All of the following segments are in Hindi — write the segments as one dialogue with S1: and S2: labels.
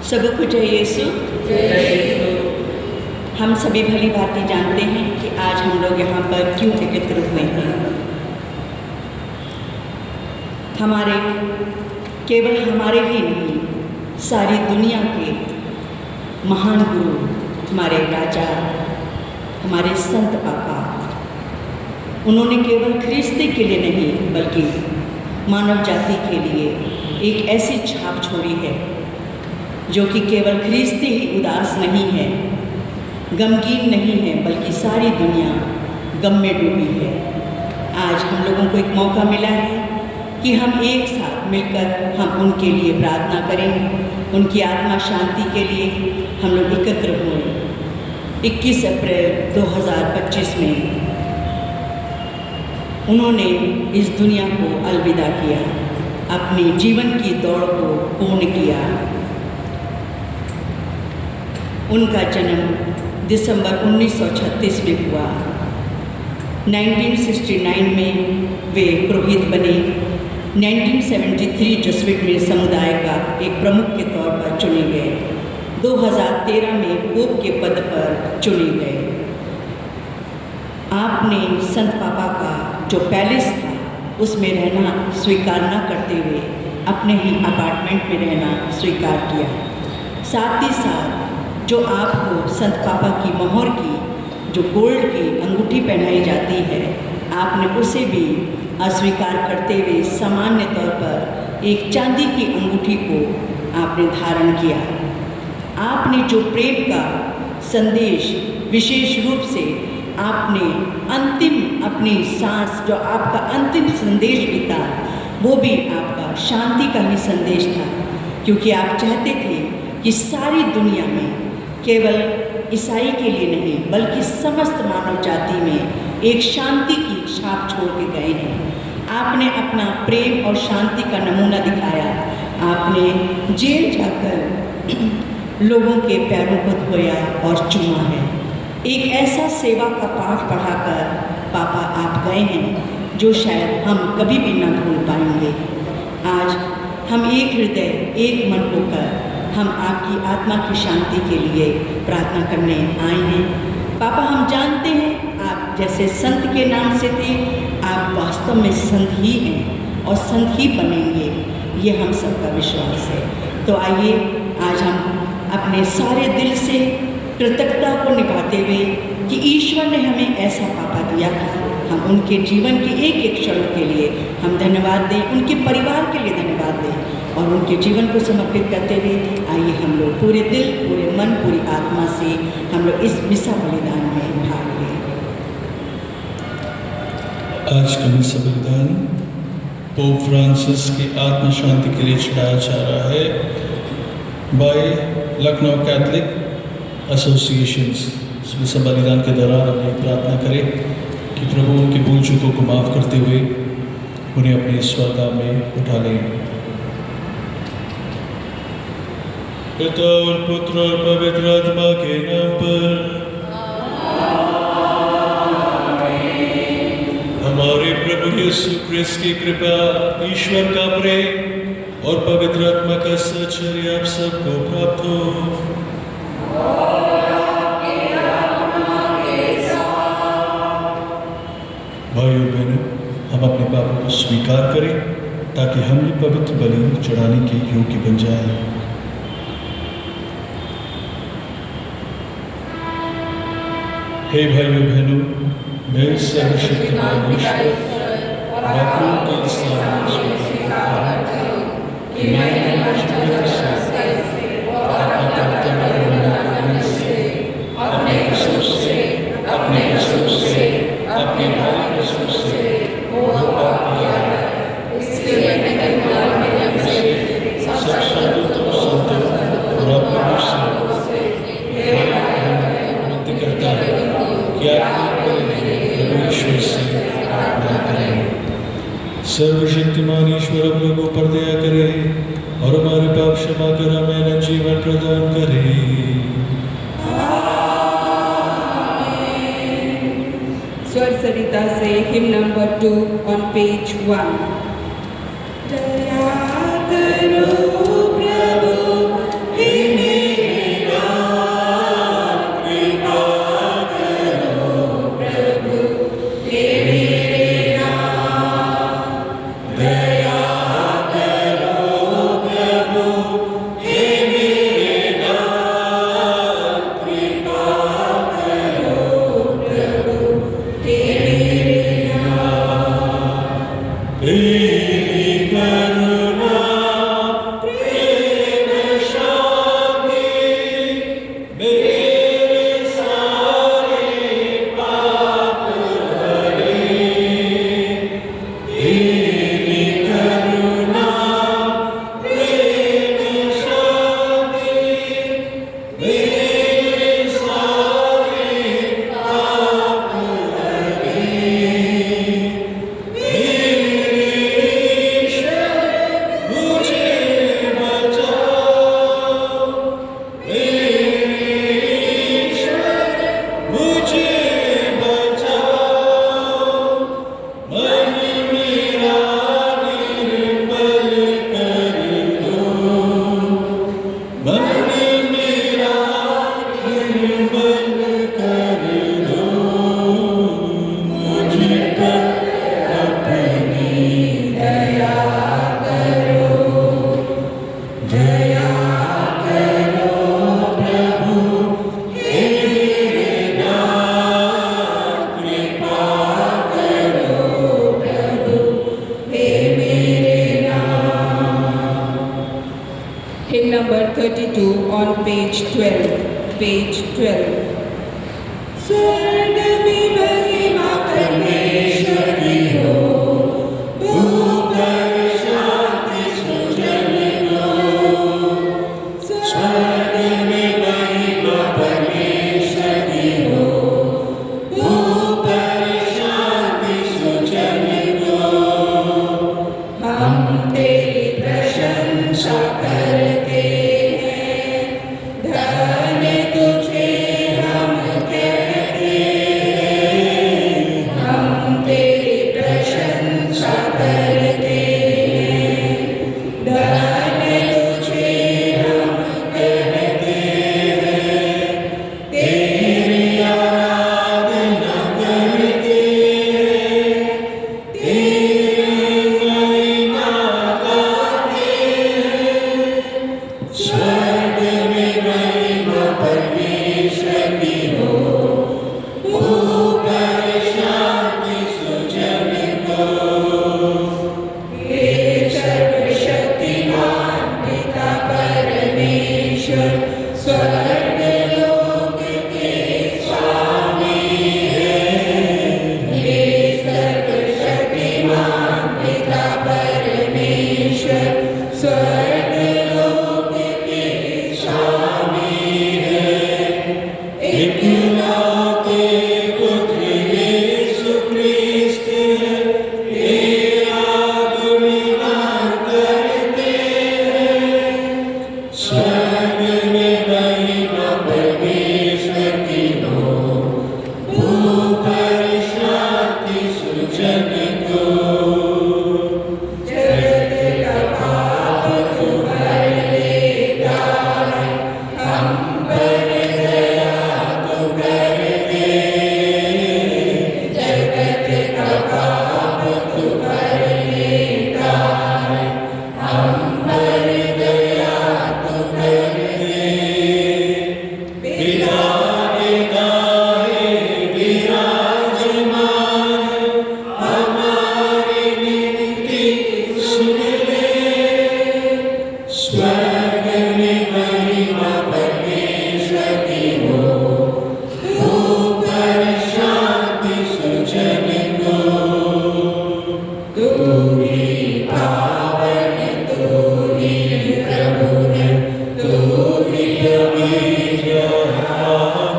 S1: सबको जय यीशु। हम सभी भली भांति जानते हैं कि आज हम लोग यहाँ पर क्यों एकत्र हुए हैं। केवल हमारे ही नहीं, सारी दुनिया के महान गुरु, हमारे राजा, हमारे संत पापा, उन्होंने केवल ख्रिस्ती के लिए नहीं बल्कि मानव जाति के लिए एक ऐसी छाप छोड़ी है जो कि केवल ख्रिस्ती ही उदास नहीं है, गमगीन नहीं है, बल्कि सारी दुनिया गम में डूबी है। आज हम लोगों को एक मौका मिला है कि हम एक साथ मिलकर हम उनके लिए प्रार्थना करें, उनकी आत्मा शांति के लिए हम लोग एकत्र हुए। 21 अप्रैल 2025 में उन्होंने इस दुनिया को अलविदा किया, अपने जीवन की दौड़ को पूर्ण किया। उनका जन्म दिसंबर 1936 में हुआ। 1969 में वे पुरोहित बने। 1973 जसविट में समुदाय का एक प्रमुख के तौर पर चुने गए। 2013 में पोप के पद पर चुने गए। आपने संत पापा का जो पैलेस था उसमें रहना स्वीकार न करते हुए अपने ही अपार्टमेंट में रहना स्वीकार किया। साथ ही साथ जो आपको संत पापा की मोहर की जो गोल्ड की अंगूठी पहनाई जाती है, आपने उसे भी अस्वीकार करते हुए सामान्य तौर पर एक चांदी की अंगूठी को आपने धारण किया। आपने जो प्रेम का संदेश विशेष रूप से आपने अंतिम अपनी सांस जो आपका अंतिम संदेश भी था, वो भी आपका शांति का ही संदेश था, क्योंकि आप चाहते थे कि सारी दुनिया में केवल ईसाई के लिए नहीं बल्कि समस्त मानव जाति में एक शांति की छाप छोड़ के गए हैं। आपने अपना प्रेम और शांति का नमूना दिखाया। आपने जेल जाकर लोगों के पैरों को धोया और चूमा है। एक ऐसा सेवा का पाठ पढ़ाकर पापा आप गए हैं जो शायद हम कभी भी ना भूल पाएंगे। आज हम एक हृदय एक मन होकर हम आपकी आत्मा की शांति के लिए प्रार्थना करने आए हैं। पापा, हम जानते हैं आप जैसे संत के नाम से थे, आप वास्तव में संत ही हैं और संत ही बनेंगे, ये हम सबका विश्वास है। तो आइए आज हम अपने सारे दिल से कृतज्ञता को निभाते हुए कि ईश्वर ने हमें ऐसा पापा दिया था, हम उनके जीवन के एक एक क्षणों के लिए हम धन्यवाद दें, उनके परिवार के लिए धन्यवाद दें और उनके जीवन को समर्पित करते हुए आइए हम लोग पूरे दिल, पूरे मन, पूरी आत्मा से हम लोग इस मिसा बलिदान में भाग लें।
S2: आज का मिसा बलिदान पोप फ्रांसिस की आत्मा शांति के लिए चढ़ाया जा रहा है बाय लखनऊ कैथलिक एसोसिएशंस। इस मिसा बलिदान के दौरान हम ये प्रार्थना करें कि प्रभु उनके भूल चूकों को माफ़ करते हुए उन्हें अपने स्वर्ग में उठा लें। पिता और पुत्र और पवित्र आत्मा के नाम पर हमारे प्रभु यीशु क्रिस्त की कृपा, ईश्वर का प्रेम और पवित्र आत्मा का साहचर्य आप सबको प्राप्त हो। भाइयों बहनों, हम अपने पापों को स्वीकार करें ताकि हम भी पवित्र बलि चढ़ाने के योग्य बन जाएं। हे भाइयों बहनों, मैं सर्वशक्तिमान ईश्वर बापुओं के सामने स्वीकार करता हूं कि मैंने अपने कसूर से अपने भाई कसूर से बहुत पाप किया है। इसलिए मैं सब संतों और अपने मुझसे विनती करता हूँ कि आप प्रभु ईश्वर से प्रार्थना करें। सर्वशक्तिमान ईश्वर हम लोगों पर दया करे और हमारे पाप क्षमा कर हमें नया जीवन प्रदान करे।
S3: स्वर सरिता से हिम नंबर 2 on page 1। दया करो प्रभु, हे number 32 on page 12. Page 12. स्वर्ग में महिमा परमेश्वर की हो, भूपर शांति सुजन को। स्वर्ग में महिमा परमेश्वर की हो, भूपर शांति सुजन को। हम तेरी प्रशंसा करते हैं, धन्य तुझे हम कहते हैं। हम तेरी प्रशंसा करते हैं, धन्य तुझे हम कहते हैं। तेरी आराधना करते हैं, तेरी महिमा गाते हैं। स्वर्ग में महिमा परमेश्वर की हो, भूपर शांति सुजन को। हे सर्वशक्तिमान पिता परमेश्वर, स्वर्ग लोक के स्वामी है। हे सर्वशक्तिमान पिता परमेश्वर, स्वर्ग लोक के स्वामी है। एकलौते पुत्र यीशु क्रिस्त है, तेरा गुणगान करते हैं। स्वर्ग में महिमा परमेश्वर की हो, भूपर शांति सुजन को। जगत का पाप तू हर लेता है, हम पर दया तू कर दे। जगत का पाप तू हर लेता है, हम पर दया तू कर दे। पिता के दाएं विराजमान, हमारी विनती सुन ले। स्वर्ग में महिमा परमेश्वर की हो, भूपर शांति सुजन को। तू ही पावन, तू ही प्रभु है, तू ही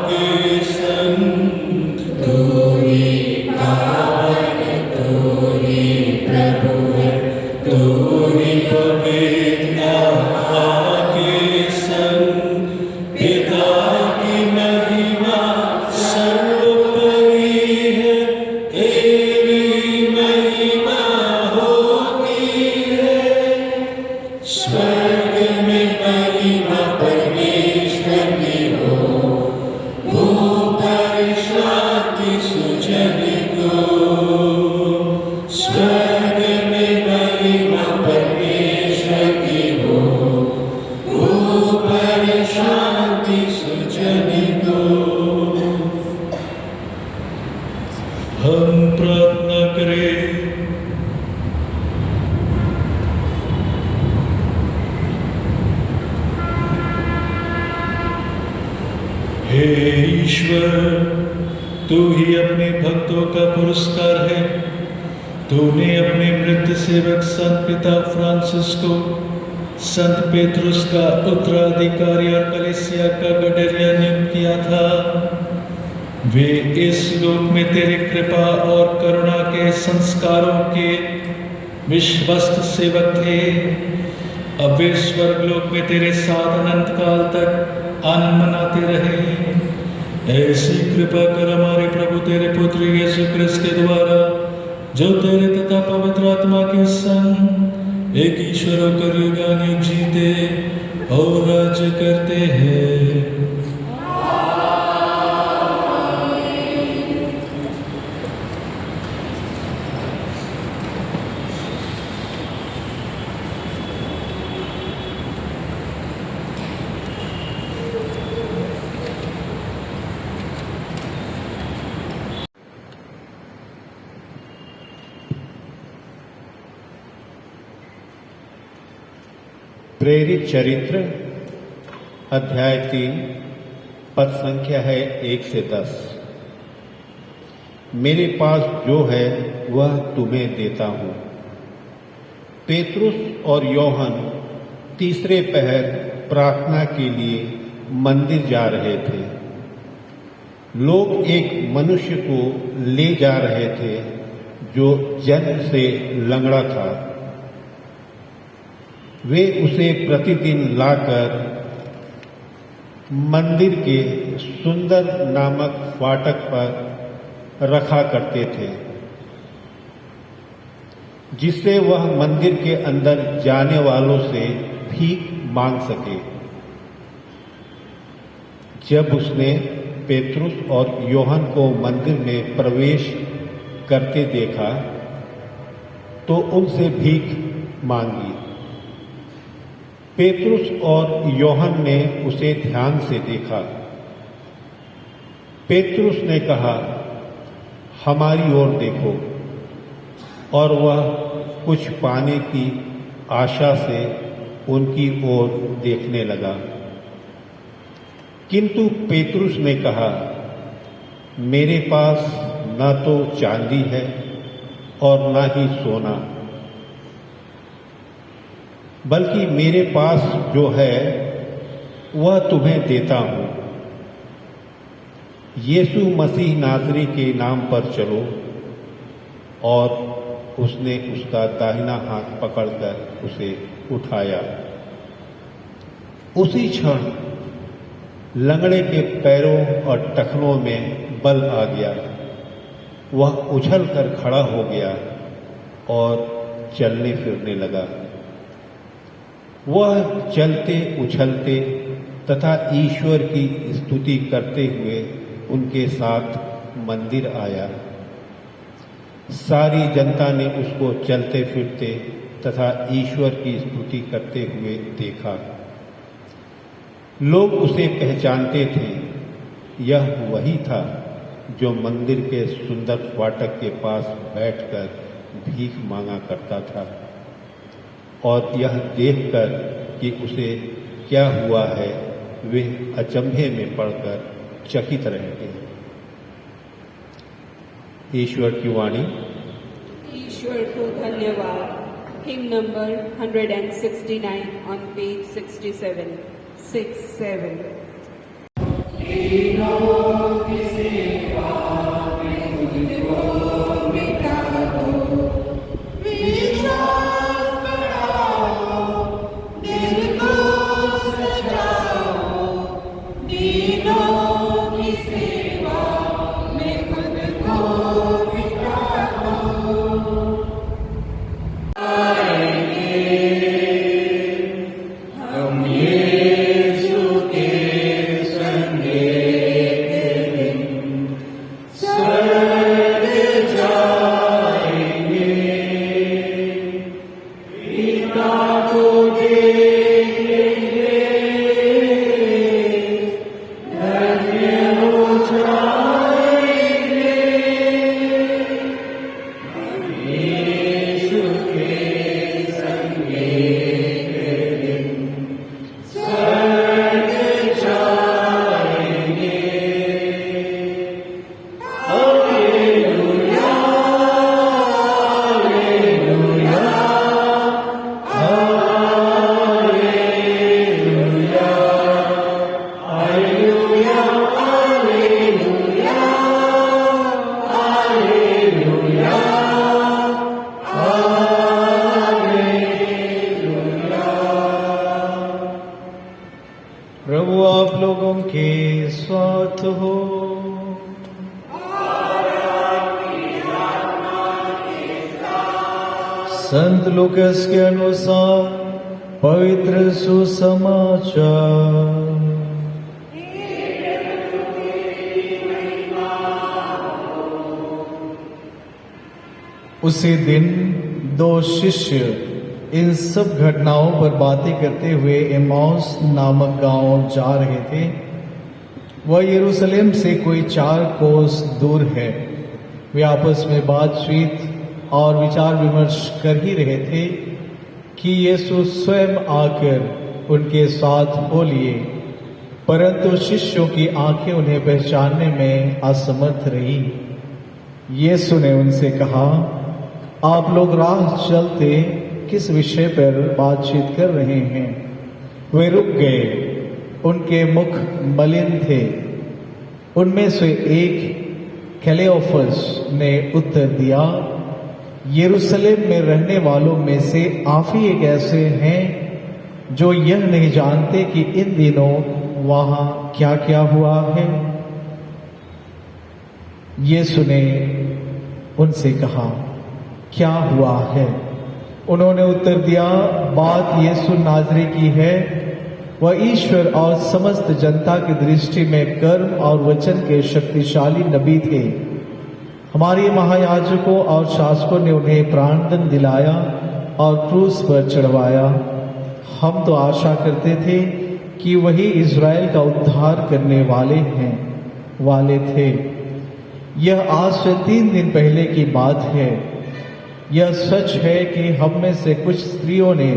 S3: के संत। तू ही पावन, तू ही प्रभु है, तू ही पवित्र के संत। पिता की महिमा सर्वोपरि है, तेरी महिमा होती है। स्वर्ग में महिमा परमेश्वर की हो, भूपर शांति सुजन को। स्वर्ग में महिमा परमेश्वर की हो, भूपर शांति सुजन को।
S2: हम प्रार्थना करें। हे ईश्वर, तू ही अपने भक्तों का पुरस्कार है। तूने अपने मृत सेवक संत पिता फ्रांसिस को संत पेट्रुस का उत्तराधिकारी और कलीसिया का गडरिया नियुक्त किया था। वे इस लोक में तेरी कृपा और करुणा के संस्कारों के विश्वस्त सेवक थे। अब वे स्वर्गलोक में तेरे साथ अनंत काल तक आनंद मनाते रहे। ऐसी कृपा कर हमारे प्रभु तेरे पुत्र यीशु क्रिस्त के द्वारा, जो तेरे तथा पवित्र आत्मा के संग एक ईश्वर होकर युगानुयुग जीते और राज्य करते हैं।
S4: प्रेरित चरित्र अध्याय 3 पद संख्या है 1 से 10। मेरे पास जो है वह तुम्हें देता हूँ। पेतरुस और यूहन तीसरे पहर प्रार्थना के लिए मंदिर जा रहे थे। लोग एक मनुष्य को ले जा रहे थे जो जन्म से लंगड़ा था। वे उसे प्रतिदिन लाकर मंदिर के सुंदर नामक फाटक पर रखा करते थे, जिससे वह मंदिर के अंदर जाने वालों से भीख मांग सके। जब उसने पेतरुस और यूहन को मंदिर में प्रवेश करते देखा तो उनसे भीख मांगी। पेतरुस और यूहन ने उसे ध्यान से देखा। पेतरुस ने कहा, हमारी ओर देखो, और वह कुछ पाने की आशा से उनकी ओर देखने लगा। किंतु पेतरुस ने कहा, मेरे पास न तो चांदी है और न ही सोना, बल्कि मेरे पास जो है वह तुम्हें देता हूँ। यीशु मसीह नाज़री के नाम पर चलो। और उसने उसका दाहिना हाथ पकड़कर उसे उठाया। उसी क्षण लंगड़े के पैरों और टखनों में बल आ गया। वह उछलकर खड़ा हो गया और चलने फिरने लगा। वह चलते उछलते तथा ईश्वर की स्तुति करते हुए उनके साथ मंदिर आया। सारी जनता ने उसको चलते फिरते तथा ईश्वर की स्तुति करते हुए देखा। लोग उसे पहचानते थे। यह वही था जो मंदिर के सुंदर फाटक के पास बैठकर भीख मांगा करता था। और यह देखकर कि उसे क्या हुआ है, वे अचंभे में पड़कर चकित रह गए। ईश्वर की वाणी।
S3: ईश्वर को धन्यवाद। Him number 169 on page 67, 6-7।
S5: प्रभु आप लोगों के साथ हो। संत लूकास के अनुसार पवित्र सुसमाचार। उसी दिन दो शिष्य इन सब घटनाओं पर बातें करते हुए एमाउस नामक गांव जा रहे थे। वह यरूशलेम से कोई 4 कोस दूर है। वे आपस में बातचीत और विचार विमर्श कर ही रहे थे कि यीशु स्वयं आकर उनके साथ हो लिए परंतु शिष्यों की आंखें उन्हें पहचानने में असमर्थ रही। यीशु ने उनसे कहा, आप लोग राह चलते किस विषय पर बातचीत कर रहे हैं? वे रुक गए, उनके मुख मलिन थे। उनमें से एक क्लेओफस ने उत्तर दिया, यरूशलेम में रहने वालों में से आप ही एक ऐसे हैं जो यह नहीं जानते कि इन दिनों वहां क्या क्या हुआ है? यीशु ने उनसे कहा, क्या हुआ है? उन्होंने उत्तर दिया, बात यीशु नाजरी की है। वह ईश्वर और समस्त जनता की दृष्टि में कर्म और वचन के शक्तिशाली नबी थे। हमारे महायाजकों और शासकों ने उन्हें प्राणदंड दिलाया और क्रूस पर चढ़वाया। हम तो आशा करते थे कि वही इज़राइल का उद्धार करने वाले थे। यह आज से 3 दिन पहले की बात है। यह सच है कि हम में से कुछ स्त्रियों ने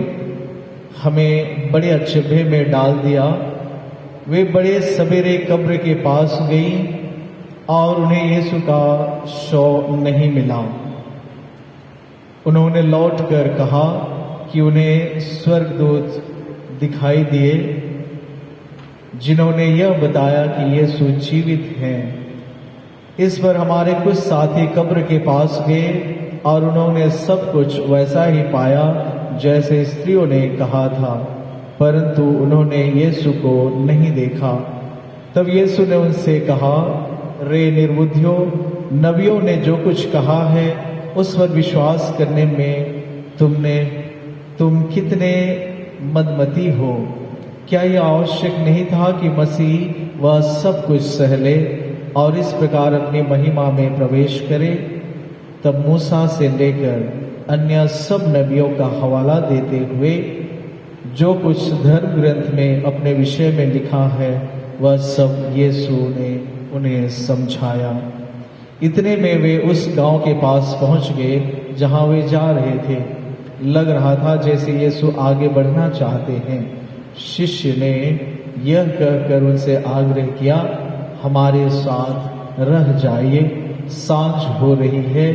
S5: हमें बड़े अचंभे में डाल दिया। वे बड़े सवेरे कब्र के पास गईं और उन्हें यीशु का शव नहीं मिला। उन्होंने लौटकर कहा कि उन्हें स्वर्गदूत दिखाई दिए जिन्होंने यह बताया कि यीशु जीवित हैं। इस पर हमारे कुछ साथी कब्र के पास गए और उन्होंने सब कुछ वैसा ही पाया जैसे स्त्रियों ने कहा था, परंतु उन्होंने यीशु को नहीं देखा। तब यीशु ने उनसे कहा, रे निर्बुद्धियों, नबियों ने जो कुछ कहा है उस पर विश्वास करने में तुम कितने मदमती हो। क्या यह आवश्यक नहीं था कि मसीह वह सब कुछ सह ले और इस प्रकार अपनी महिमा में प्रवेश करे? तब मूसा से लेकर अन्य सब नबियों का हवाला देते हुए जो कुछ धर्म ग्रंथ में अपने विषय में लिखा है वह सब यीशु ने उन्हें समझाया। इतने में वे उस गांव के पास पहुंच गए जहां वे जा रहे थे। लग रहा था जैसे यीशु आगे बढ़ना चाहते हैं। शिष्य ने यह कहकर उनसे आग्रह किया, हमारे साथ रह जाइए, सांझ हो रही है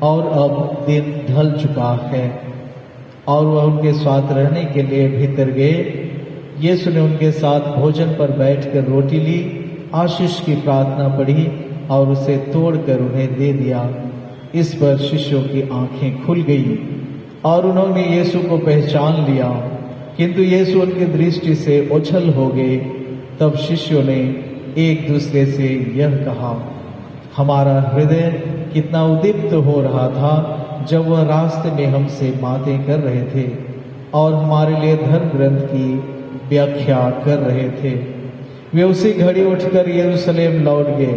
S5: और अब दिन ढल चुका है। और वह उनके साथ रहने के लिए भीतर गए। यीशु ने उनके साथ भोजन पर बैठकर रोटी ली, आशीष की प्रार्थना पढ़ी और उसे तोड़कर उन्हें दे दिया। इस पर शिष्यों की आंखें खुल गई और उन्होंने यीशु को पहचान लिया, किंतु यीशु उनकी दृष्टि से ओझल हो गए। तब शिष्यों ने एक दूसरे से यह कहा, हमारा हृदय कितना उद्दीप्त हो रहा था जब वह रास्ते में हमसे बातें कर रहे थे और हमारे लिए धर्म ग्रंथ की व्याख्या कर रहे थे। वे उसी घड़ी उठकर यरूशलेम लौट गए।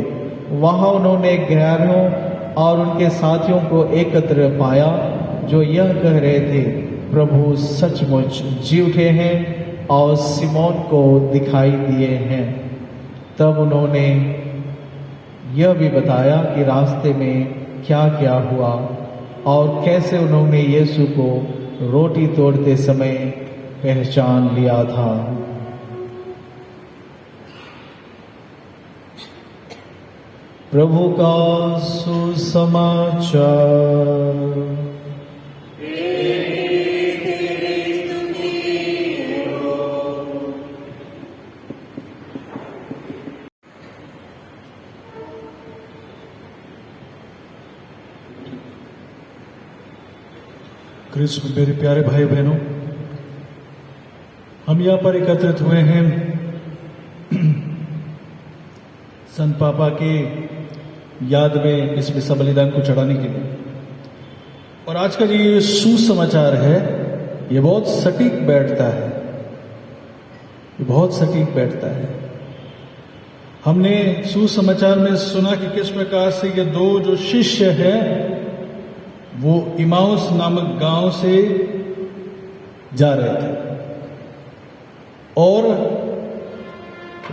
S5: वहां उन्होंने ग्यारहों और उनके साथियों को एकत्र पाया जो यह कह रहे थे, प्रभु सचमुच जी उठे हैं और सिमोन को दिखाई दिए हैं। तब उन्होंने यह भी बताया कि रास्ते में क्या क्या हुआ और कैसे उन्होंने यीशु को रोटी तोड़ते समय पहचान लिया था। प्रभु का सुसमाचार।
S2: क्रिस्त में मेरे प्यारे भाई बहनों, हम यहाँ पर एकत्रित हुए हैं संत पापा के याद में इस विश्व बलिदान को चढ़ाने के लिए। और आज का जो ये सुसमाचार है ये बहुत सटीक बैठता है, ये बहुत सटीक बैठता है। हमने सुसमाचार में सुना कि किस प्रकार से ये दो जो शिष्य हैं वो इमाउस नामक गांव से जा रहे थे और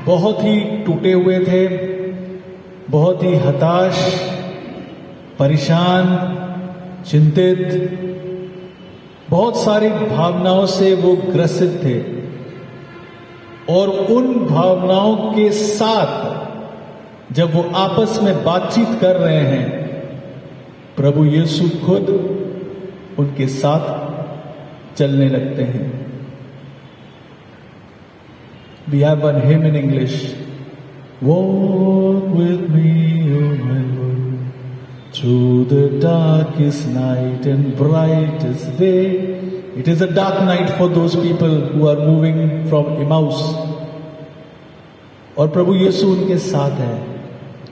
S2: बहुत ही टूटे हुए थे, बहुत ही हताश, परेशान, चिंतित, बहुत सारी भावनाओं से वो ग्रसित थे।
S5: और उन भावनाओं के साथ जब वो आपस में बातचीत कर रहे हैं, प्रभु यीशु खुद उनके साथ चलने लगते हैं। We have one hymn in English. Walk with me, O my Lord, through the darkest night and brightest day. It is a dark night for those people who are moving from Emmaus. और प्रभु यीशु उनके साथ है,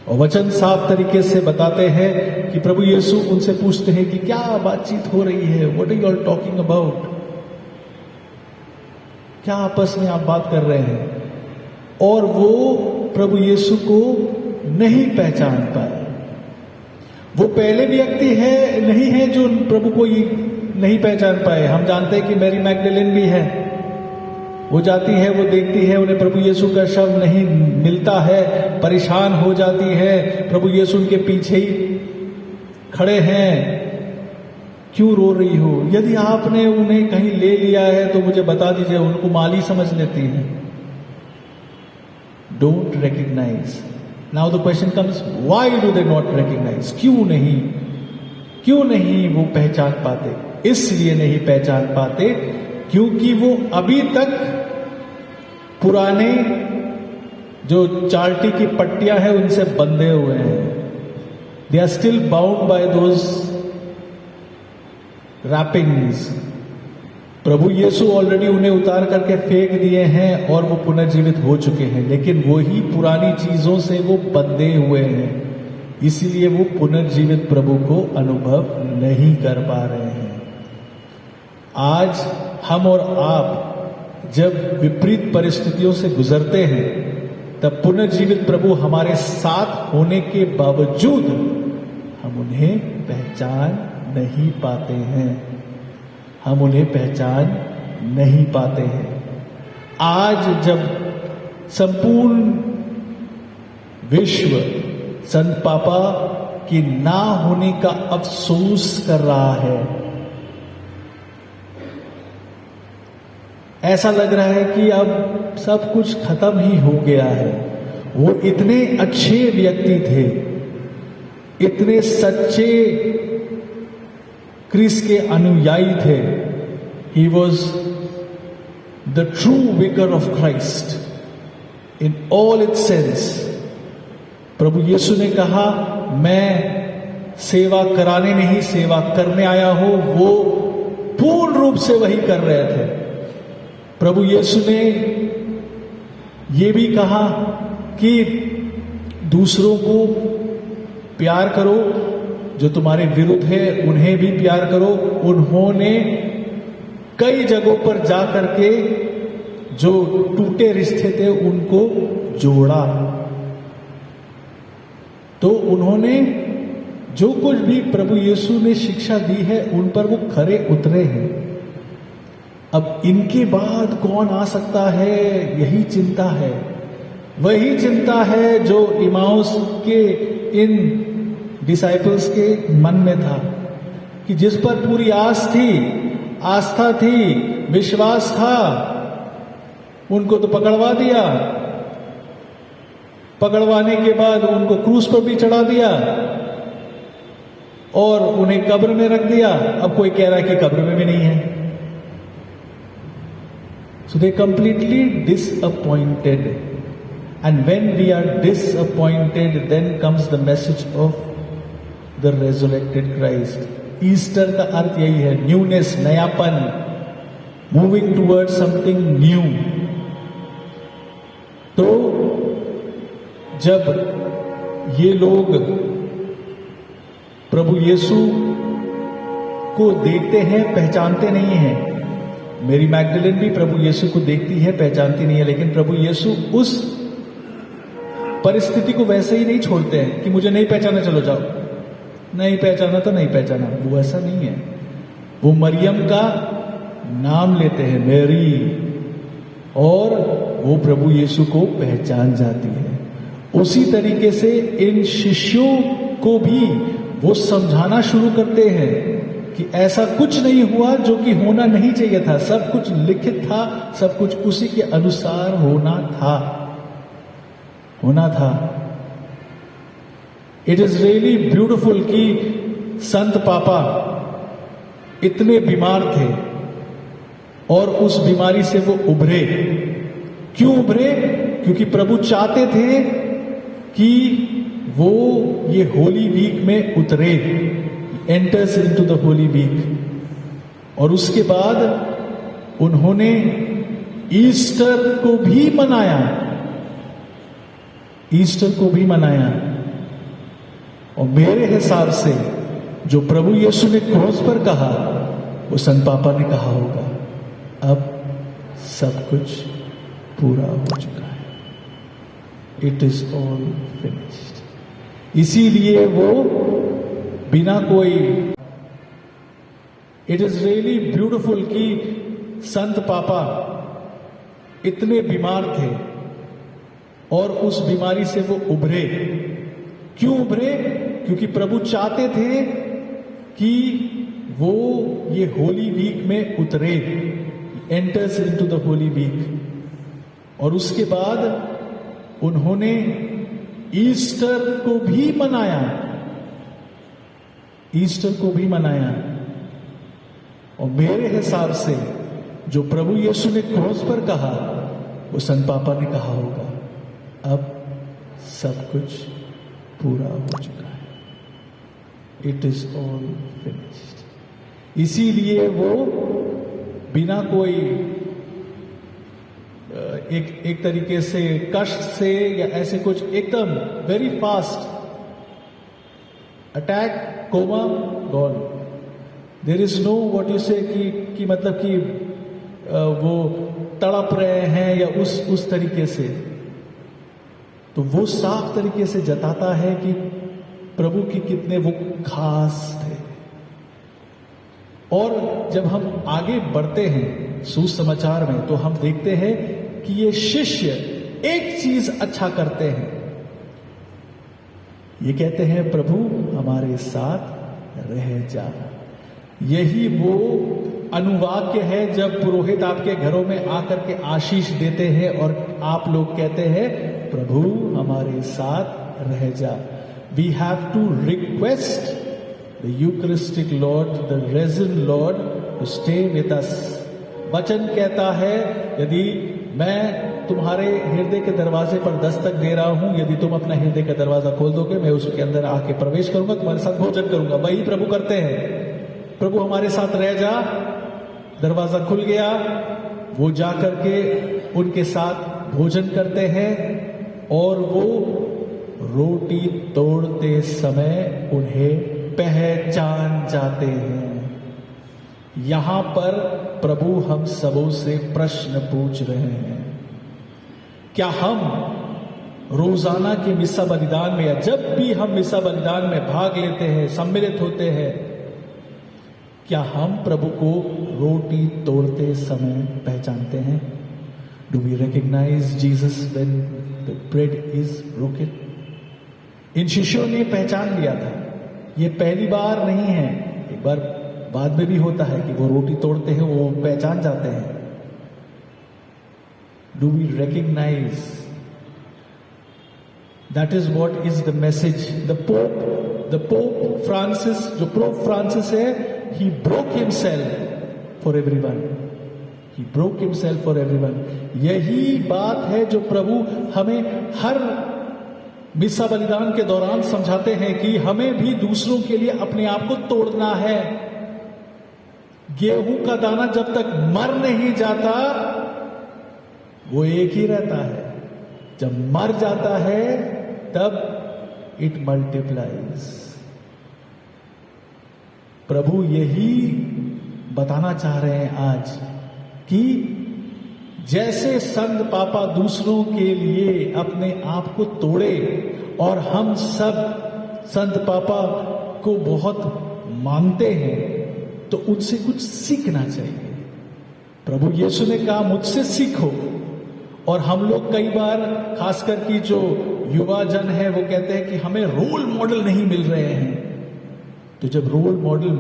S5: और वचन साफ तरीके से बताते हैं कि प्रभु यीशु उनसे पूछते हैं कि क्या बातचीत हो रही है, what are you all talking about, क्या आपस में आप बात कर रहे हैं। और वो प्रभु यीशु को नहीं पहचान पाए। वो पहले व्यक्ति है नहीं है जो प्रभु को नहीं पहचान पाए। हम जानते हैं कि मैरी मैगडलेन भी है, वो जाती है, वो देखती है, उन्हें प्रभु यीशु का शव नहीं मिलता है, परेशान हो जाती है। प्रभु यीशु उनके पीछे ही खड़े हैं, क्यों रो रही हो, यदि आपने उन्हें कहीं ले लिया है तो मुझे बता दीजिए। उनको माली समझ लेती है। Don't recognise. Now the question comes, why do they not recognise, क्यों नहीं वो पहचान पाते। इसलिए नहीं पहचान पाते क्योंकि वो अभी तक पुराने जो चार्टी की पट्टियां हैं उनसे बंधे हुए हैं। They are still bound by those wrappings. प्रभु यीशु ऑलरेडी उन्हें उतार करके फेंक दिए हैं और वो पुनर्जीवित हो चुके हैं, लेकिन वही पुरानी चीजों से वो बंधे हुए हैं, इसीलिए वो पुनर्जीवित प्रभु को अनुभव नहीं कर पा रहे हैं। आज हम और आप जब विपरीत परिस्थितियों से गुजरते हैं, तब पुनर्जीवित प्रभु हमारे साथ होने के बावजूद हम उन्हें पहचान नहीं पाते हैं। हम उन्हें पहचान नहीं पाते हैं। आज जब संपूर्ण विश्व संत पापा के ना होने का अफसोस कर रहा है, ऐसा लग रहा है कि अब सब कुछ खत्म ही हो गया है। वो इतने अच्छे व्यक्ति थे, इतने सच्चे क्रिस्त के अनुयायी थे। He was the true vicar of Christ in all its sense. प्रभु यीशु ने कहा, मैं सेवा कराने नहीं सेवा करने आया हूं। वो पूर्ण रूप से वही कर रहे थे। प्रभु यीशु ने ये भी कहा कि दूसरों को प्यार करो, जो तुम्हारे विरुद्ध है उन्हें भी प्यार करो। उन्होंने कई जगहों पर जा करके जो टूटे रिश्ते थे उनको जोड़ा। तो उन्होंने जो कुछ भी प्रभु यीशु ने शिक्षा दी है उन पर वो खरे उतरे हैं। अब इनके बाद कौन आ सकता है, यही चिंता है। वही चिंता है जो इमाउस के इन डिसाइपल्स के मन में था, कि जिस पर पूरी आस्था थी, विश्वास था, उनको तो पकड़वा दिया। पकड़वाने के बाद उनको क्रूस पर भी चढ़ा दिया और उन्हें कब्र में रख दिया। अब कोई कह रहा है कि कब्र में भी नहीं है। So they completely disappointed. And when we are disappointed, then comes the message of the resurrected Christ. Easter का अर्थ यही है, न्यूनेस, नयापन, मूविंग टूवर्ड समथिंग न्यू। तो जब ये लोग प्रभु यीशु को देखते हैं, पहचानते नहीं हैं। मेरी मैगडलेन भी प्रभु यीशु को देखती है, पहचानती नहीं है, लेकिन प्रभु यीशु उस परिस्थिति को वैसे ही नहीं छोड़ते हैं कि मुझे नहीं पहचाना, चलो जाओ। नहीं पहचाना तो नहीं पहचाना, वो ऐसा नहीं है। वो मरियम का नाम लेते हैं, मैरी, और वो प्रभु यीशु को पहचान जाती है। उसी तरीके से इन शिष्यों को भी वो समझाना शुरू करते हैं कि ऐसा कुछ नहीं हुआ जो कि होना नहीं चाहिए था। सब कुछ लिखित था, सब कुछ उसी के अनुसार होना था। इट इज रियली ब्यूटिफुल कि संत पापा इतने बीमार थे और उस बीमारी से वो उभरे। क्यों उभरे? क्योंकि प्रभु चाहते थे कि वो ये होली वीक में उतरे, enters into the holy week. और उसके बाद उन्होंने ईस्टर को भी मनाया। और मेरे हिसाब से जो प्रभु यीशु ने क्रॉस पर कहा, वो संत पापा ने कहा होगा, अब सब कुछ पूरा हो चुका है। It is all finished. इसीलिए वो बिना कोई, इट इज रियली ब्यूटिफुल कि संत पापा इतने बीमार थे और उस बीमारी से वो उभरे। क्यों उभरे? क्योंकि प्रभु चाहते थे कि वो ये होली वीक में उतरे, enters into the holy week. और उसके बाद उन्होंने ईस्टर को भी मनाया। और मेरे हिसाब से जो प्रभु यीशु ने क्रॉस पर कहा, वो संत पापा ने कहा होगा, अब सब कुछ पूरा हो चुका है। It is all finished. इसीलिए वो बिना कोई एक तरीके से कष्ट से या ऐसे कुछ, एकदम very fast attack, coma, gone. There is no what you say कि मतलब कि वो तड़प रहे हैं या उस तरीके से। तो वो साफ तरीके से जताता है कि प्रभु की कितने वो खास थे। और जब हम आगे बढ़ते हैं सुसमाचार में, तो हम देखते हैं कि ये शिष्य एक चीज अच्छा करते हैं। ये कहते हैं, प्रभु हमारे साथ रह जा। यही वो अनुवाक्य है जब पुरोहित आपके घरों में आकर के आशीष देते हैं और आप लोग कहते हैं, प्रभु हमारे साथ रह जा। We have to request the eucharistic Lord, the risen Lord, to stay with us. वचन कहता है, यदि मैं तुम्हारे हृदय के दरवाजे पर दस्तक दे रहा हूं, यदि तुम अपना हृदय का दरवाजा खोल दोगे, मैं उसके अंदर आके प्रवेश करूंगा, तुम्हारे साथ भोजन करूंगा। वही प्रभु करते हैं। प्रभु हमारे साथ रह जा, दरवाजा खुल गया, वो जा करके उनके साथ भोजन करते हैं। और वो रोटी तोड़ते समय उन्हें पहचान जाते हैं। यहां पर प्रभु हम सबों से प्रश्न पूछ रहे हैं, क्या हम रोजाना के मिसा बलिदान में, या जब भी हम मिसा बलिदान में भाग लेते हैं, सम्मिलित होते हैं, क्या हम प्रभु को रोटी तोड़ते समय पहचानते हैं? Do we recognise Jesus when the bread is broken? इन शिष्यों ने पहचान लिया था। ये पहली बार नहीं है, एक बार बाद में भी होता है कि वो रोटी तोड़ते हैं, वो पहचान जाते हैं। Do we recognise? That is what is the message. The Pope Francis, जो पोप फ्रांसिस है, he broke himself for everyone. He broke himself for everyone. यही बात है जो प्रभु हमें हर मिसा बलिदान के दौरान समझाते हैं कि हमें भी दूसरों के लिए अपने आप को तोड़ना है। गेहूं का दाना जब तक मर नहीं जाता, वो एक ही रहता है। जब मर जाता है, तब इट मल्टीप्लाइज। प्रभु यही बताना चाह रहे हैं आज कि जैसे संत पापा दूसरों के लिए अपने आप को तोड़े, और हम सब संत पापा को बहुत मानते हैं, तो उनसे कुछ सीखना चाहिए। प्रभु यीशु ने कहा, मुझसे सीखो। और हम लोग कई बार, खासकर कि जो युवा जन है, वो कहते हैं कि हमें रोल मॉडल नहीं मिल रहे हैं। तो जब रोल मॉडल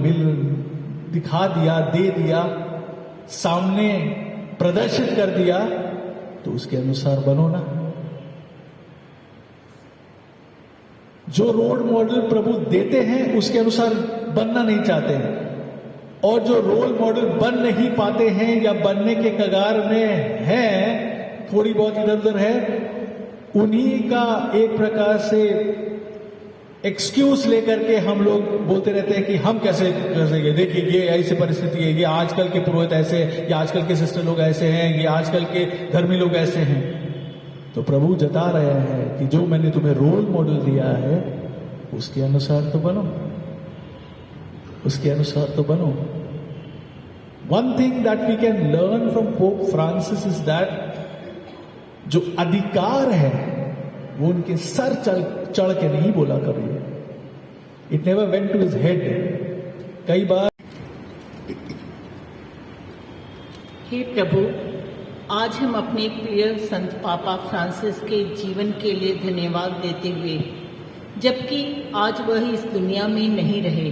S5: दिखा दिया, दे दिया, सामने प्रदर्शित कर दिया, तो उसके अनुसार बनो ना। जो रोल मॉडल प्रभु देते हैं उसके अनुसार बनना नहीं चाहते हैं, और जो रोल मॉडल बन नहीं पाते हैं या बनने के कगार में हैं, थोड़ी बहुत इधर उधर है, उन्हीं का एक प्रकार से एक्सक्यूज लेकर के हम लोग बोलते रहते हैं कि हम कैसे ये देखिए, ये ऐसी परिस्थिति है, ये आजकल के पुरोहित ऐसे, ये आजकल के सिस्टर लोग ऐसे हैं, ये आजकल के धर्मी लोग ऐसे हैं। तो प्रभु जता रहे हैं कि जो मैंने तुम्हें रोल मॉडल दिया है उसके अनुसार तो बनो, उसके अनुसार तो बनो। One thing that we can learn from Pope Francis is that जो अधिकार है वो उनके सर चढ़ के नहीं बोला कभी, it never went to his head. कई बार
S6: हे प्रभु, आज हम अपने प्रिय संत पापा फ्रांसिस के जीवन के लिए धन्यवाद देते हुए, जबकि आज वह इस दुनिया में नहीं रहे,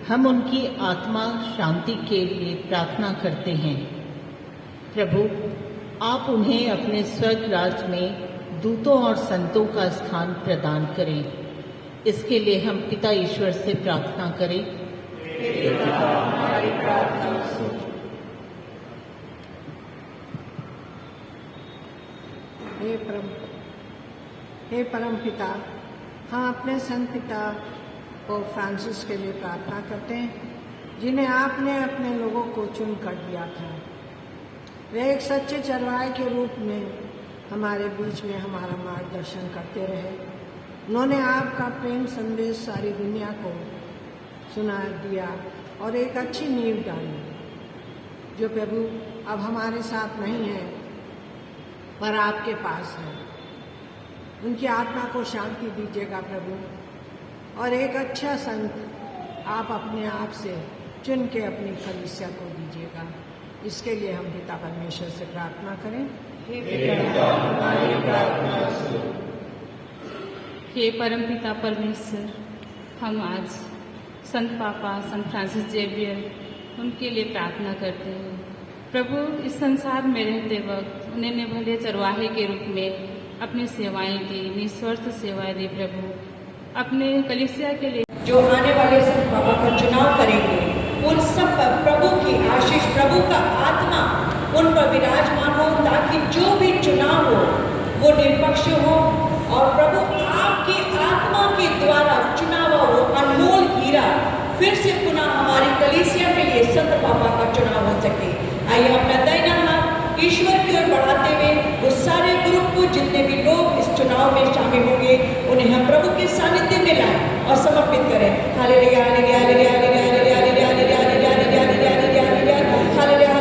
S6: हम उनकी आत्मा शांति के लिए प्रार्थना करते हैं। प्रभु, आप उन्हें अपने स्वर्ग राज्य में दूतों और संतों का स्थान प्रदान करें। इसके लिए हम पिता ईश्वर से प्रार्थना करें।
S7: हे परम पिता, हम अपने संत पिता पोप फ्रांसिस के लिए प्रार्थना करते हैं, जिन्हें आपने अपने लोगों को चुन कर दिया था। वे एक सच्चे चरवाहे के रूप में हमारे बीच में हमारा मार्गदर्शन करते रहे। उन्होंने आपका प्रेम संदेश सारी दुनिया को सुना दिया और एक अच्छी नींव डाली, जो प्रभु अब हमारे साथ नहीं है पर आपके पास है। उनकी आत्मा को शांति दीजिएगा प्रभु, और एक अच्छा संत आप अपने आप से चुन के अपनी कलीसिया को दीजिएगा। इसके लिए हम पिता परमेश्वर से प्रार्थना करें।
S8: हे परम पिता परमेश्वर, हम आज संत पापा संत फ्रांसिस जेवियर उनके लिए प्रार्थना करते हैं। प्रभु, इस संसार में रहते वक्त उन्होंने भले चरवाहे के रूप में अपनी सेवाएं दी, निस्वार्थ सेवाएं दी। प्रभु, अपने कलीसिया के लिए
S1: जो आने वाले संत बाबा का चुनाव करेंगे, उन सब पर प्रभु की आशीष, प्रभु का आत्मा उन पर विराजमान हो, ताकि जो भी चुनाव हो वो निष्पक्ष हो, और प्रभु आपकी आत्मा के द्वारा चुना हुआ वो अनमोल हीरा फिर से पुनः हमारी कलीसिया के लिए संत बाबा का चुनाव हो सके। आइए अपना दाहिना हाथ ईश्वर की ओर बढ़ाते हुए वो सारे ग्रुप को, जितने भी लोग इस चुनाव में शामिल होंगे, उन्हें हम प्रभु के सानिध्य में लाएं और समर्पित करें। Hallelujah hallelujah hallelujah hallelujah hallelujah hallelujah hallelujah hallelujah hallelujah hallelujah hallelujah hallelujah hallelujah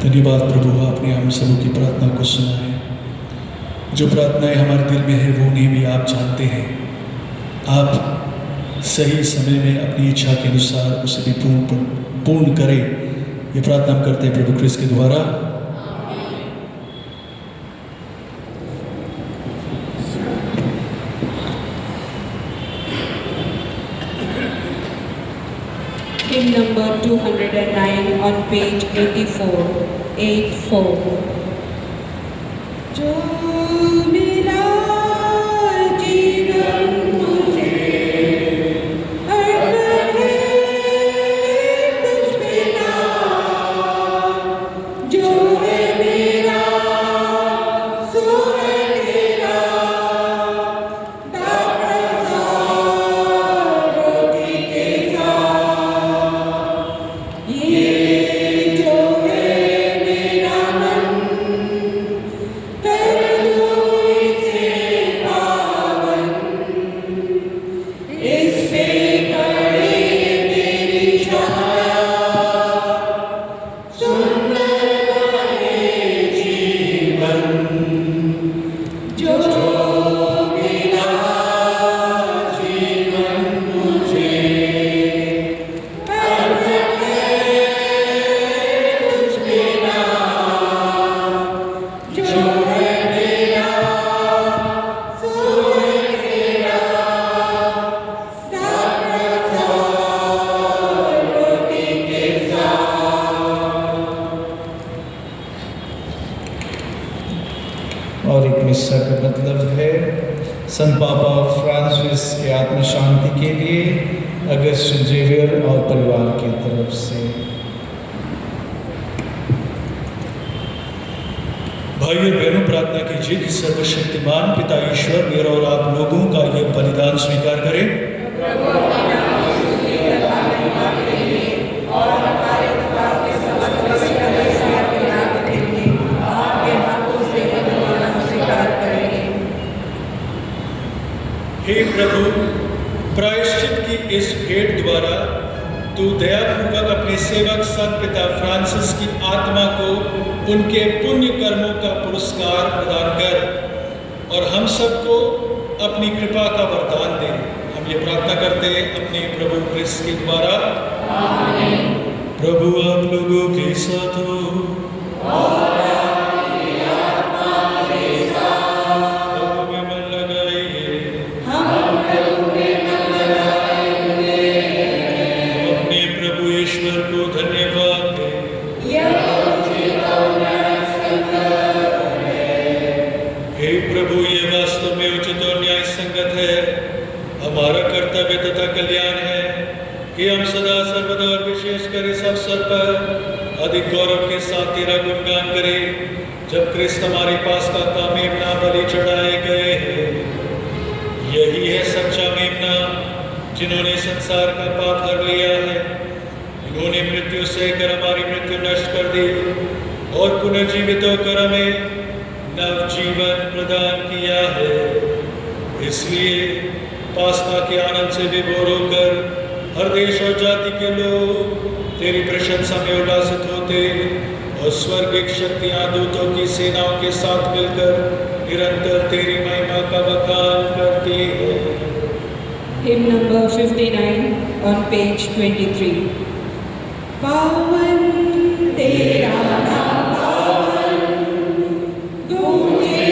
S2: धन्यवाद प्रभु, आपने हम सबों की प्रार्थना को सुना है। जो प्रार्थनाएं हमारे दिल में है वो उन्हें भी आप जानते हैं। आप सही समय में अपनी इच्छा के अनुसार उसे भी पूर्ण करें। ये प्रार्थना हम करते हैं प्रभु क्रिस्त के द्वारा।
S3: Hymn number 209 on page 84. जो मेरा जीवन मुझे अर्पण है तुझ बिना, जो है मेरा सो है तेरा, रोटी के साथ ये
S2: और एक मिस्सा का मतलब है संत पापा फ्रांसिस के आत्म शांति के लिए अगस्टिन जेवियर और परिवार की तरफ से। भाइयों बहनों, प्रार्थना कीजिए कि सर्वशक्तिमान पिता ईश्वर मेरा और आप लोगों का ये बलिदान स्वीकार करें। हे प्रभु, प्रायश्चित की इस भेंट द्वारा तू दयापूर्वक अपने सेवक संत पिता फ्रांसिस की आत्मा को उनके पुण्य कर्मों का पुरस्कार प्रदान कर और हम सबको अपनी कृपा का वरदान दे। हम ये प्रार्थना करते हैं अपने प्रभु क्रिस्त के द्वारा। आमीन। प्रभु आप लोगों के साथ हो और हमारा कर्तव्य तथा कल्याण है कि हम सदा सर्वदा और विशेषकर इस अवसर पर अधिक गौरव के साथ तेरा गुणगान करें जब क्रिस्त हमारे पास का मेमना बलि चढ़ाए गए हैं। यही है सच्चा मेमना जिन्होंने संसार का पाप हर लिया है। इन्होंने मृत्यु सहकर हमारी मृत्यु नष्ट कर दी और पुनर्जीवित होकर हमें नव जीवन प्रदान किया है। इसलिए पास्ता के आनंद से विभोर होकर हर देश और जाति के लोग तेरी प्रशंसा में उल्लासित होते और स्वर्गिक शक्तियां दूतों की सेनाओं के साथ मिलकर निरंतर तेरी महिमा का बखान करती है।
S3: Hymn number 59 on page 23. पावन तेरा नाम पावन गूंजे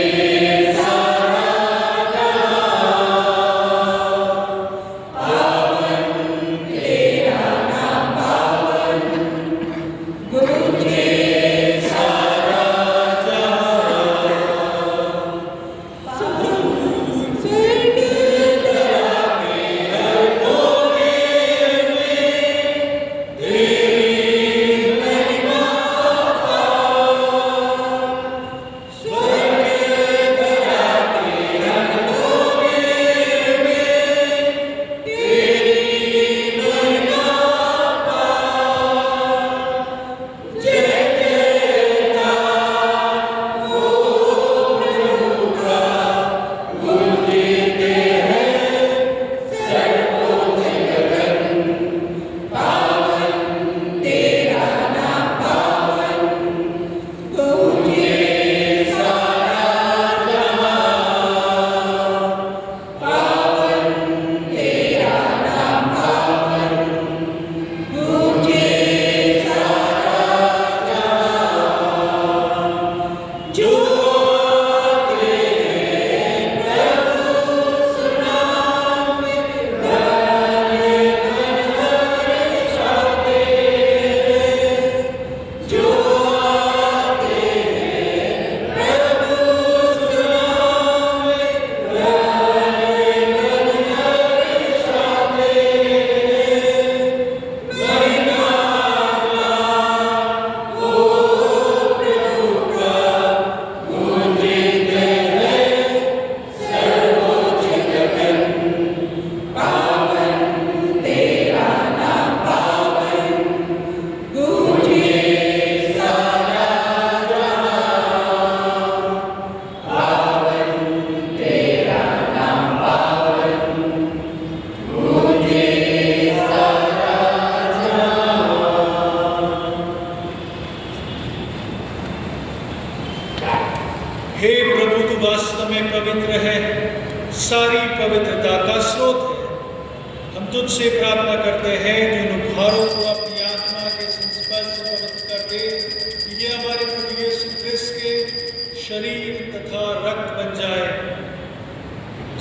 S2: हे प्रभु, तू वास्तव में पवित्र है, सारी पवित्रता का स्रोत है। हम तुझसे प्रार्थना करते हैं कि इन उपहारों को अपनी आत्मा के संस्पर्श से पवित्र कर दे, ये हमारे प्रभु यीशु क्रिस्त के शरीर तथा रक्त बन जाए।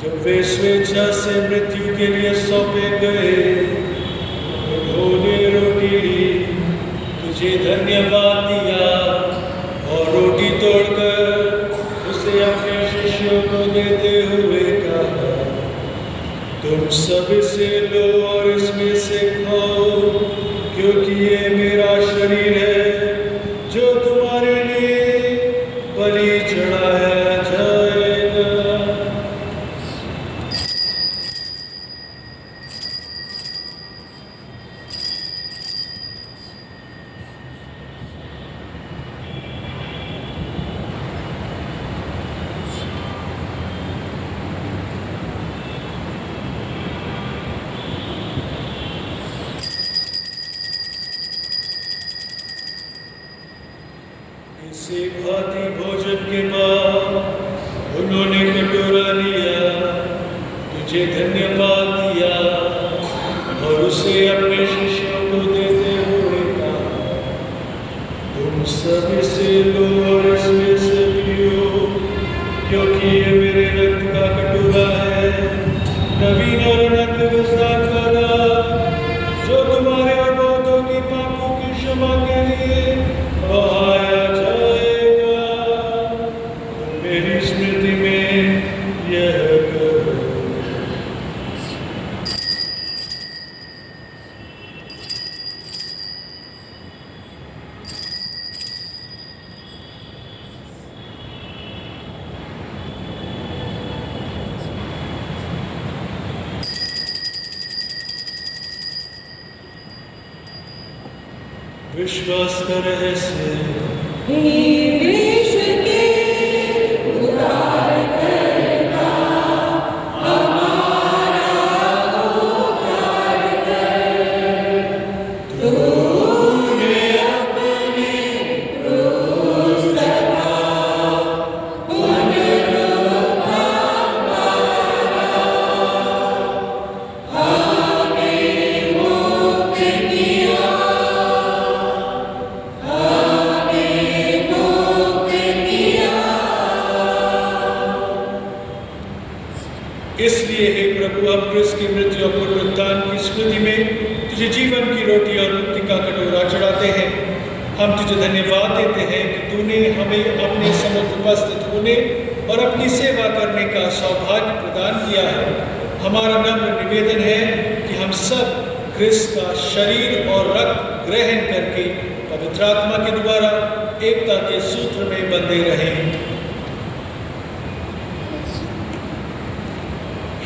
S2: जब वे स्वेच्छा से मृत्यु के लिए सौंपे गए, उन्होंने रोटी ली, तुझे धन्यवाद दिया और रोटी तोड़कर उसे को देते हुए कहा, तुम सब इसे लो और इसमें से खाओ, क्योंकि ये मेरा शरीर है जो तुम्हारे लिए बलि चढ़ाया जाएगा। इसी भांति भोजन के बाद उन्होंने कटोरा लिया, तुझे धन्यवाद दिया और उसे अपने शिष्यों को देते हुए कहा, तुम सब इसे लो और इसमें से पियो, क्योंकि ये मेरे रक्त का कटोरा है, नवीन और अनंत विस्तार का दान, जो तुम्हारे और बहुतों की पापों की क्षमा के लिए बहाया जाएगा। मेरी स्मृति में यह करो। विश्वास का रहस्य। इसलिए हे प्रभु, हम क्रिस्त की मृत्यु और पुनरुत्थान की स्मृति में तुझे जीवन की रोटी और मुक्ति का कटोरा चढ़ाते हैं। हम तुझे धन्यवाद देते हैं कि तूने हमें अपने सम्मुख उपस्थित होने और अपनी सेवा करने का सौभाग्य प्रदान किया है। हमारा नम्र निवेदन है कि हम सब क्रिस्त का शरीर और रक्त ग्रहण करके पवित्र आत्मा के द्वारा एकता के सूत्र में बंधे रहें।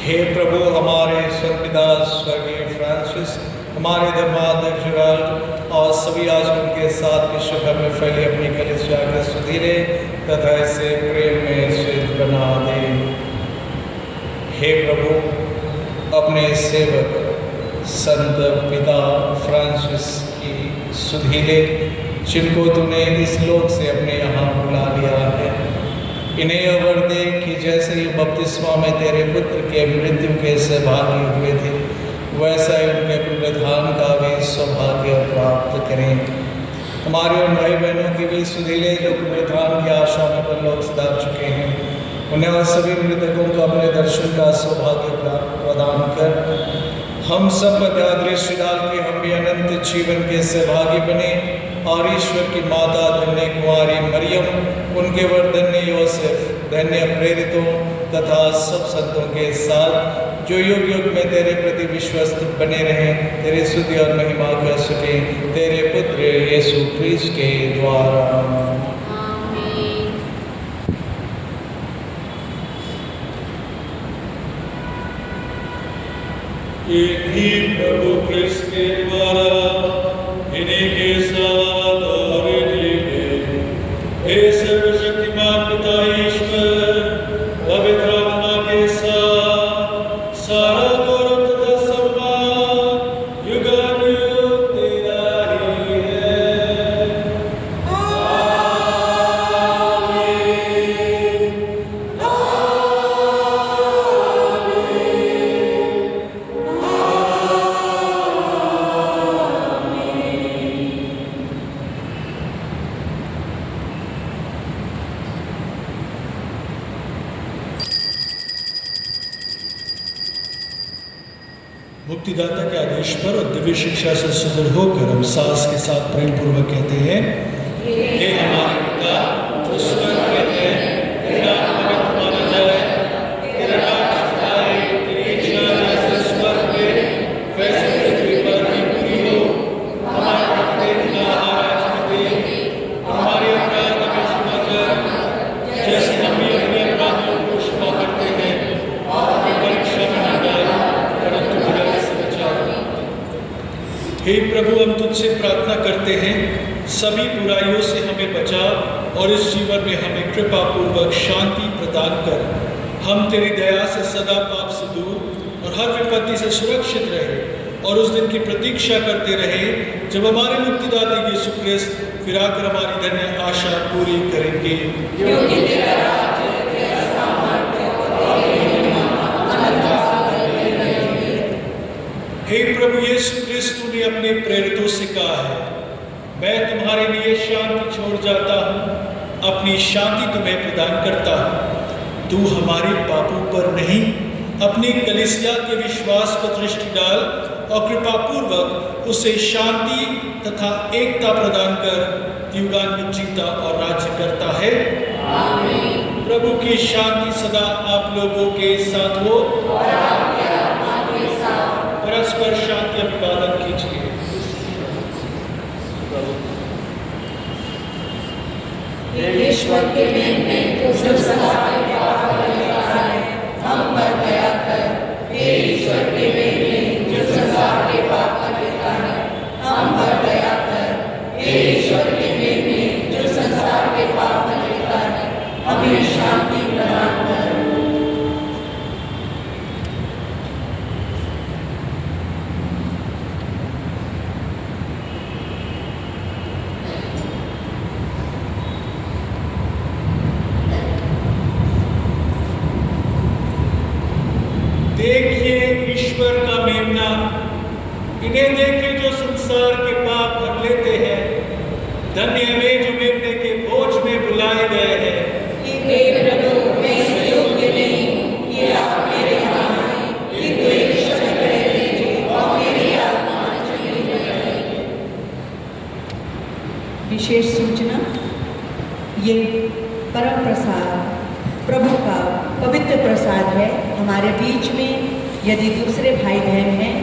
S5: हे प्रभु, हमारे स्वर्गपिता स्वर्गीय फ्रांसिस, हमारे धर्माध्यक्ष जेराल्ड और सभी आचरण के साथ विश्व भर में फैली अपनी कलीसिया के सुधीरे तथा इसे प्रेम में स्थित बना दे। हे प्रभु, अपने सेवक संत पिता फ्रांसिस की सुधीरे, जिनको तूने इस लोक से अपने यहाँ बुला लिया है, इन्हें अवर दे कि जैसे ये बपतिस्मा में तेरे पुत्र के मृत्यु के सहभागी हुए थे, वैसा ही उनके पुनरुत्थान का भी सौभाग्य प्राप्त करें। हमारे उन भाई बहनों की भी सुधीले जो पुनरुत्थान की आशा में परलोक सिधार चुके हैं, उन्हें और सभी मृतकों को अपने दर्शन का सौभाग्य प्रदान कर हम सब पर दृष्टि डाल के हम भी अनंत जीवन के सहभागी बने और ईश्वर की माता धन्य कुमारी मरियम, उनके वर धन्य योसेफ, धन्य प्रेरितों तथा सब संतों के साथ जो युग युग में तेरे प्रति विश्वस्त बने रहें, तेरे स्तुति और महिमा कर सकें, तेरे पुत्र यीशु ख्रीस्त के द्वारा।
S2: एक ही प्रभु क्रिस्त के द्वारा, इन्हीं के साथ और इन्हीं में, हे सर्वशक्तिमान पिता ईश्वर, पवित्र आत्मा के साथ सारा गौरव तथा सम्मान युगानुयुग तेरा ही है। मुक्तिदाता के आदेश पर और दिव्य शिक्षा से सुदृढ़ होकर हम सास के साथ प्रेम पूर्वक कहते हैं, हे हमारे पिता जो स्वर्ग में है, तेरा नाम पवित्र माना जाए, सभी बुराइयों से हमें बचा और इस जीवन में हमें कृपा पूर्वक शांति प्रदान कर। हम तेरी दया से सदा पाप से दूर और हर विपत्ति से सुरक्षित रहे और उस दिन की प्रतीक्षा करते रहे जब हमारे मुक्तिदाता यीशु क्रिस्त फिर आकर हमारी धन्य आशा पूरी करेंगे। हे प्रभु यीशु क्रिस्त, तूने अपने प्रेरितों से कहा है, मैं तुम्हारे लिए शांति छोड़ जाता हूँ, अपनी शांति तुम्हें प्रदान करता हूँ। तू हमारे पापों पर नहीं, अपनी कलीसिया के विश्वास पर दृष्टि डाल और कृपा पूर्वक उसे शांति तथा एकता प्रदान कर युगान जीता और राज्य करता है। आमीन। प्रभु की शांति सदा आप लोगों के साथ हो और आपके आत्मा के साथ। परस्पर शांति अभिवादन कीजिए।
S7: ईश्वर के मेल में जो संसार के पाप करता है, हम पर दया कर। हे ईश्वर के मेल में जो संसार के पाप करता है, हम पर दया कर। हे ईश्वर के मेल में जो संसार के पाप करता है, हमें शांति प्रदान कर।
S2: देखिए ईश्वर का मेमना, इन्हें देखिए जो संसार के पाप भर लेते हैं। धन्य वे जो मेमने के भोज में बुलाए गए हैं।
S7: हे प्रभु, मैं इस योग्य नहीं हूँ कि आप मेरे यहाँ आएं, किंतु एक शब्द कह दीजिए और मेरी आत्मा चली जाएगी।
S1: विशेष सूचना, ये परम प्रसाद प्रभु का पवित्र प्रसाद है। हमारे बीच में यदि दूसरे भाई बहन हैं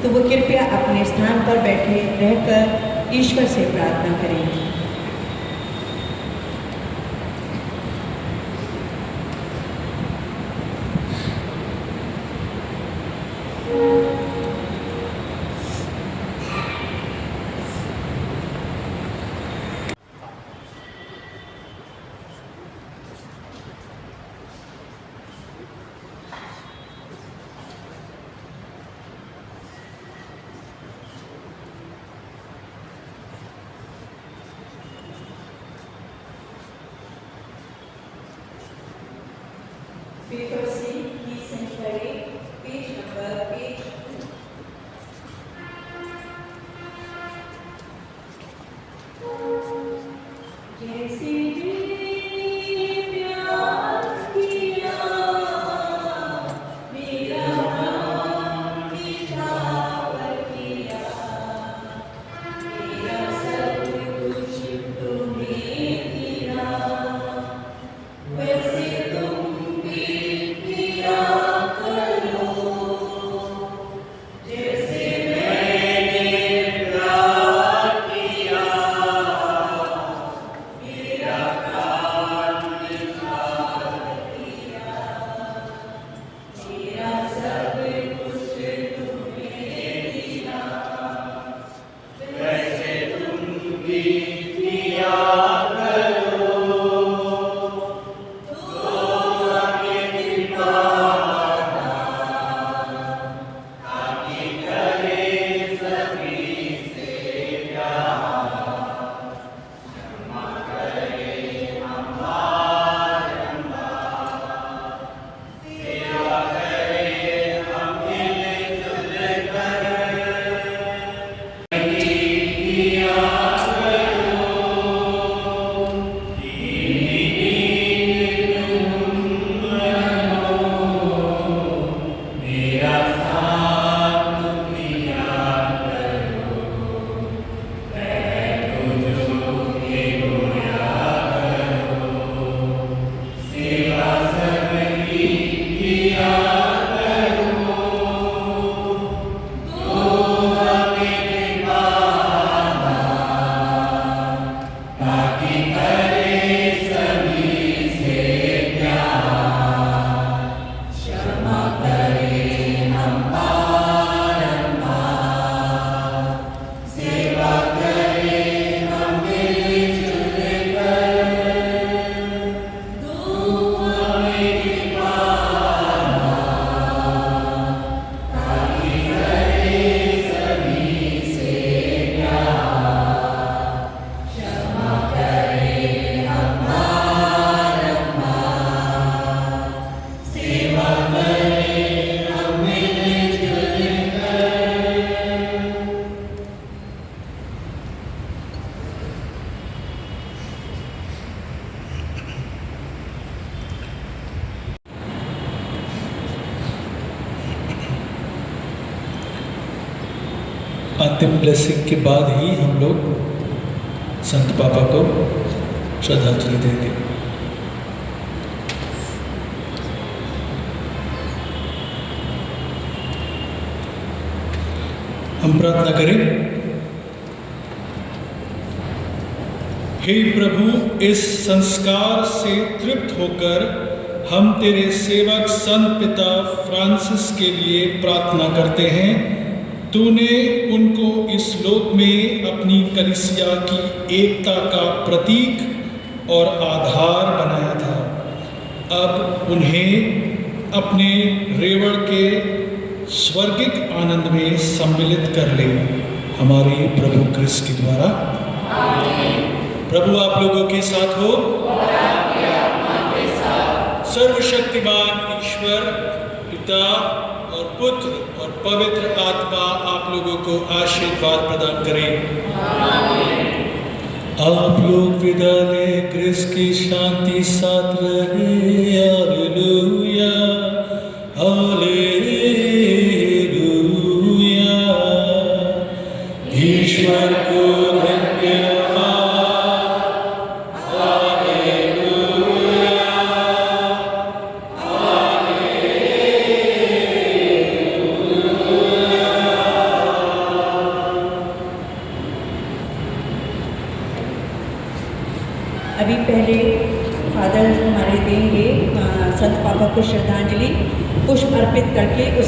S1: तो वो कृपया अपने स्थान पर बैठे रहकर ईश्वर से प्रार्थना करें। Paper C, please send page number 8. जैसे प्यार किया मेरा नाम निछावर किया, मेरा सब कुछ तुम्हें दिया, वैसे तुम भी
S2: अंतिम ब्लेसिंग के बाद ही हम लोग संत पापा को श्रद्धांजलि देंगे। हम प्रार्थना करें। हे प्रभु, इस संस्कार से तृप्त होकर हम तेरे सेवक संत पिता फ्रांसिस के लिए प्रार्थना करते हैं। तूने उनको इस लोक में अपनी कलीसिया की एकता का प्रतीक और आधार बनाया था। अब उन्हें अपने रेवड़ के स्वर्गिक आनंद में सम्मिलित कर ले, हमारे प्रभु क्रिस्त के द्वारा। प्रभु आप लोगों के साथ हो। सर्वशक्तिमान ईश्वर पिता और पुत्र और पवित्र आत्मा आप लोगों को आशीर्वाद प्रदान करें। आप लोग विदा ले, क्रिस्त की शांति साथ रहे। Hallelujah, hallelujah. ईश्वर को धन्यवाद।
S1: अभी पहले फादर हमारे देंगे संत पापा को श्रद्धांजलि पुष्प अर्पित करके उस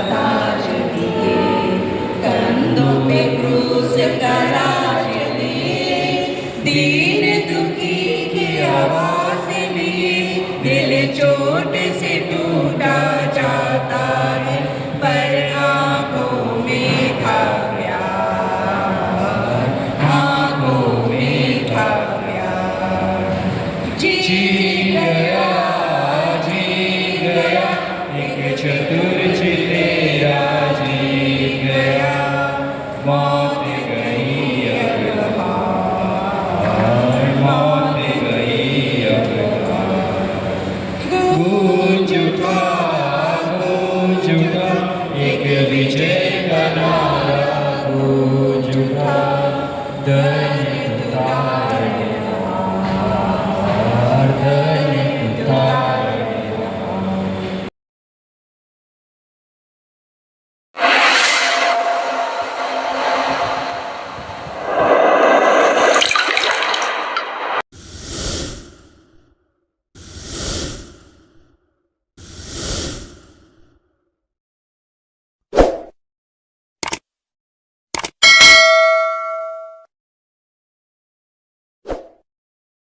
S1: ताज दिए, कंधों पे क्रूस का राज लिए, दीन दुखी की आवाज लिए, दिल चोट से टूटा जाता है, पर आंखों में था प्यार, आंखों में था प्यार। जी गया एक चतुर